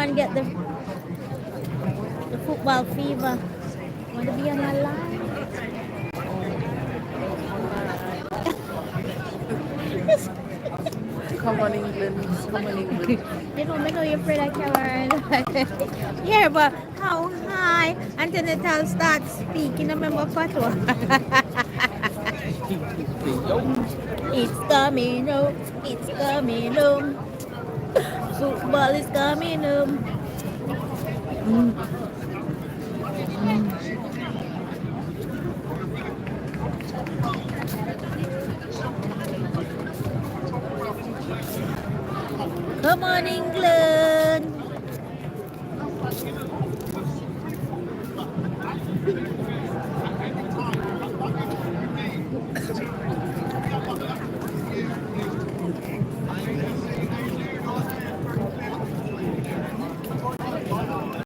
and get the football fever. Want to be on my line? Come on, England. Come on, England. They don't know you're afraid I can. Yeah, but how high until the child starts speaking? I remember patois. It's coming home. It's coming home. Football is coming home. Come on, England.